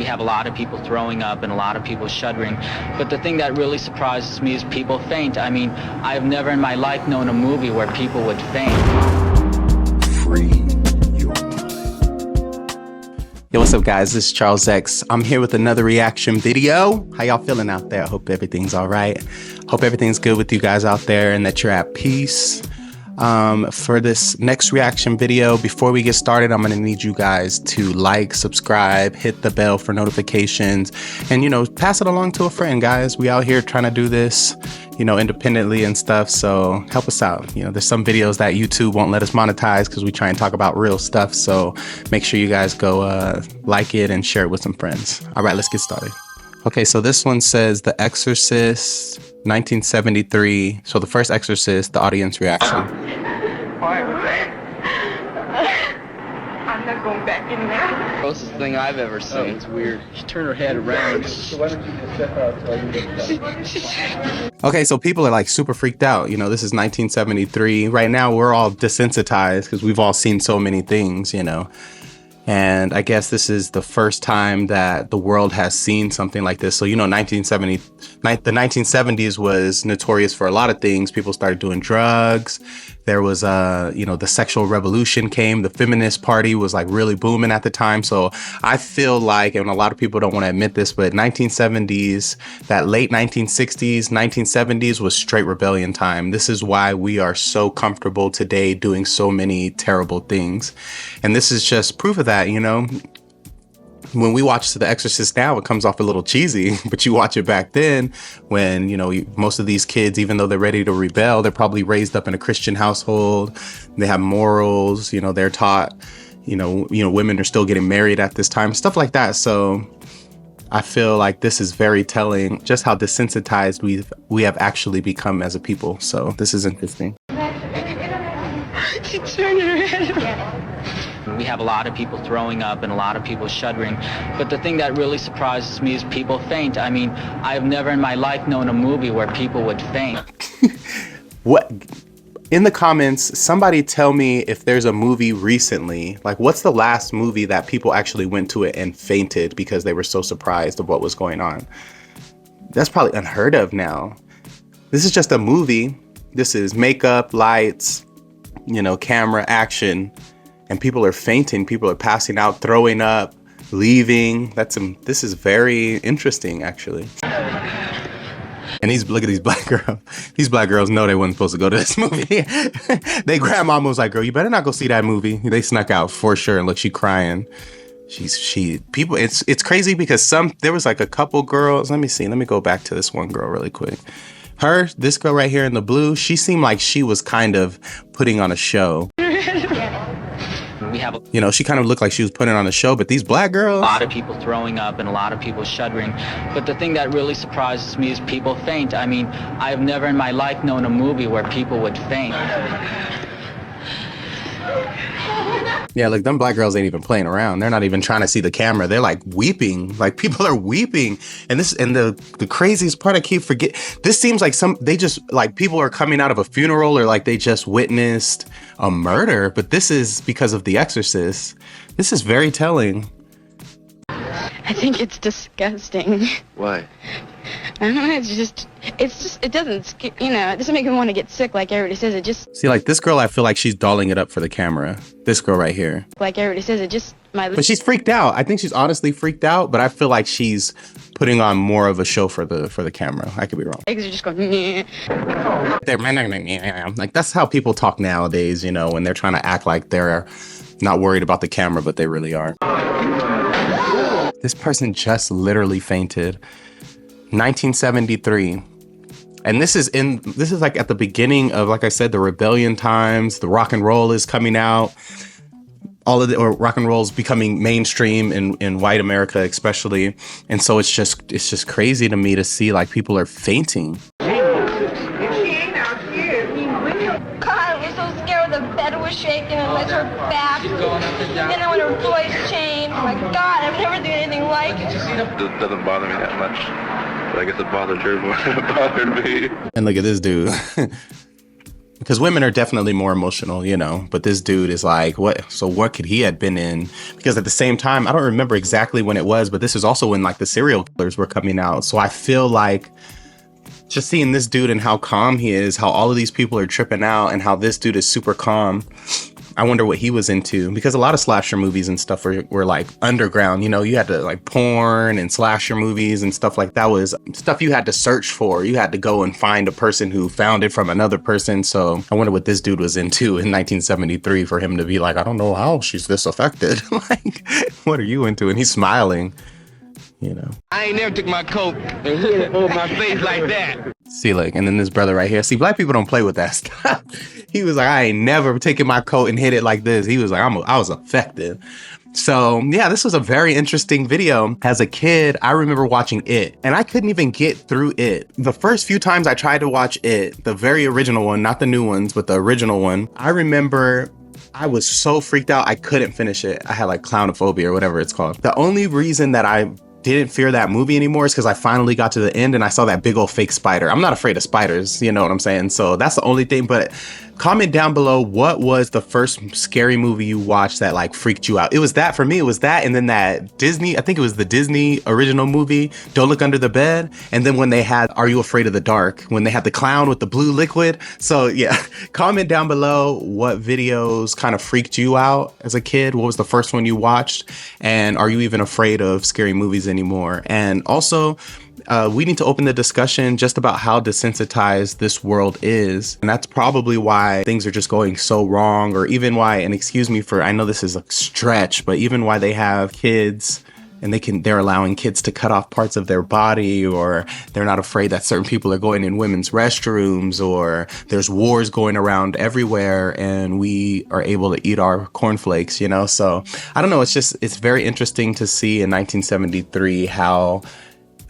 have a lot of people throwing up and a lot of people shuddering. But the thing that really surprises me is people faint. I mean, I've never in my life known a movie where people would faint. Free your mind. Yo, what's up guys? This is Charles X. I'm here with another reaction video. How y'all feeling out there? I hope everything's all right. Hope everything's good with you guys out there and that you're at peace. For this next reaction video, before we get started, I'm going to need you guys to like, subscribe, hit the bell for notifications, and, you know, pass it along to a friend, guys. We out here trying to do this, you know, independently and stuff. So help us out. You know, there's some videos that YouTube won't let us monetize because we try and talk about real stuff. So make sure you guys go like it and share it with some friends. All right, let's get started. Okay, so this one says The Exorcist, 1973. So the first Exorcist, the audience reaction. Why was that? I'm not going back in there. Closest thing I've ever seen. It's weird. She turned her head around. So why don't you just step out so I can get that? Okay, so people are like super freaked out. You know, this is 1973. Right now, we're all desensitized because we've all seen so many things, you know. And I guess this is the first time that the world has seen something like this. So, you know, the 1970s was notorious for a lot of things. People started doing drugs. There was, you know, the sexual revolution came. The feminist party was like really booming at the time. So I feel like, and a lot of people don't want to admit this, but 1970s, that late 1960s, 1970s was straight rebellion time. This is why we are so comfortable today doing so many terrible things. And this is just proof of that, you know. When we watch The Exorcist now, it comes off a little cheesy, but you watch it back then when, you know, most of these kids, even though they're ready to rebel, they're probably raised up in a Christian household. They have morals, you know, they're taught, you know, women are still getting married at this time, stuff like that. So I feel like this is very telling just how desensitized we have actually become as a people. So this is interesting. She turned her head around. We have a lot of people throwing up and a lot of people shuddering. But the thing that really surprises me is people faint. I mean, I've never in my life known a movie where people would faint. What? In the comments, somebody tell me if there's a movie recently, like what's the last movie that people actually went to it and fainted because they were so surprised of what was going on? That's probably unheard of now. This is just a movie. This is makeup, lights, you know, camera, action. And people are fainting, people are passing out, throwing up, leaving. This is very interesting, actually. And look at these black girls. These black girls know they weren't supposed to go to this movie. They grandma was like, girl, you better not go see that movie. They snuck out for sure. And look, she crying. People, it's crazy because there was like a couple girls. Let me see, let me go back to this one girl really quick. This girl right here in the blue, she seemed like she was kind of putting on a show. You know, she kind of looked like she was putting on a show, but these black girls, a lot of people throwing up and a lot of people shuddering. But the thing that really surprises me is people faint. I mean, I've never in my life known a movie where people would faint. Yeah, like them black girls ain't even playing around. They're not even trying to see the camera. They're like weeping. Like people are weeping. And the craziest part, I keep forgetting. This seems like people are coming out of a funeral or like they just witnessed a murder. But this is because of The Exorcist. This is very telling. I think it's disgusting. Why? I don't know, it doesn't, you know, it doesn't make me want to get sick like everybody says. It just... See, like this girl, I feel like she's dolling it up for the camera. This girl right here. Like everybody says, it just... But she's freaked out. I think she's honestly freaked out, but I feel like she's putting on more of a show for the camera. I could be wrong. Legs are just going... Like that's how people talk nowadays, you know, when they're trying to act like they're not worried about the camera, but they really are. This person just literally fainted. 1973. And this is like at the beginning of, like I said, the rebellion times. The rock and roll is coming out. Rock and roll is becoming mainstream in white America, especially. And so it's just crazy to me to see like people are fainting. God, we're so scared. The bed was shaking and legs her back. Then when her voice changed, oh my God, I've never seen anything like it. It doesn't bother me that much, but I guess it bothered her more than it bothered me. And look at this dude. Because women are definitely more emotional, you know, but this dude is like, what could he have been in? Because at the same time, I don't remember exactly when it was, but this is also when like the serial killers were coming out. So I feel like just seeing this dude and how calm he is, how all of these people are tripping out and how this dude is super calm. I wonder what he was into, because a lot of slasher movies and stuff were like underground, you know, you had to like porn and slasher movies and stuff like that was stuff you had to search for. You had to go and find a person who found it from another person. So I wonder what this dude was into in 1973 for him to be like, I don't know how she's this affected. Like, what are you into? And he's smiling, you know. I ain't never took my coat and hit it over my face like that. See, like, and then this brother right here. See, black people don't play with that stuff. He was like, I ain't never taken my coat and hit it like this. He was like, I was affected. So yeah, this was a very interesting video. As a kid, I remember watching It, and I couldn't even get through It. The first few times I tried to watch It, the very original one, not the new ones, but the original one, I remember I was so freaked out I couldn't finish it. I had like clownophobia or whatever it's called. The only reason that I didn't fear that movie anymore is because I finally got to the end and I saw that big old fake spider. I'm not afraid of spiders, you know what I'm saying? So that's the only thing. But comment down below, what was the first scary movie you watched that like freaked you out? It was that for me. It was that, and then that Disney, I think it was the Disney original movie, Don't Look Under the Bed. And then when they had Are You Afraid of the Dark? When they had the clown with the blue liquid. So yeah, comment down below what videos kind of freaked you out as a kid. What was the first one you watched? And are you even afraid of scary movies anymore? And also, we need to open the discussion just about how desensitized this world is. And that's probably why things are just going so wrong, or even why, and excuse me for, I know this is a stretch, but even why they have kids and they're allowing kids to cut off parts of their body, or they're not afraid that certain people are going in women's restrooms, or there's wars going around everywhere and we are able to eat our cornflakes, you know? So I don't know. It's very interesting to see in 1973 how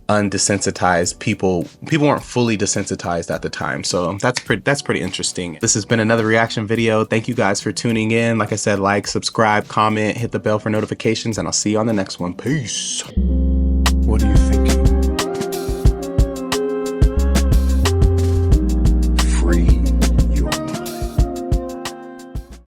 undesensitized people weren't fully desensitized at the time. So that's pretty interesting. This has been another reaction video. Thank you guys for tuning in. Like I said, like, subscribe, comment, hit the bell for notifications, and I'll see you on the next one. Peace.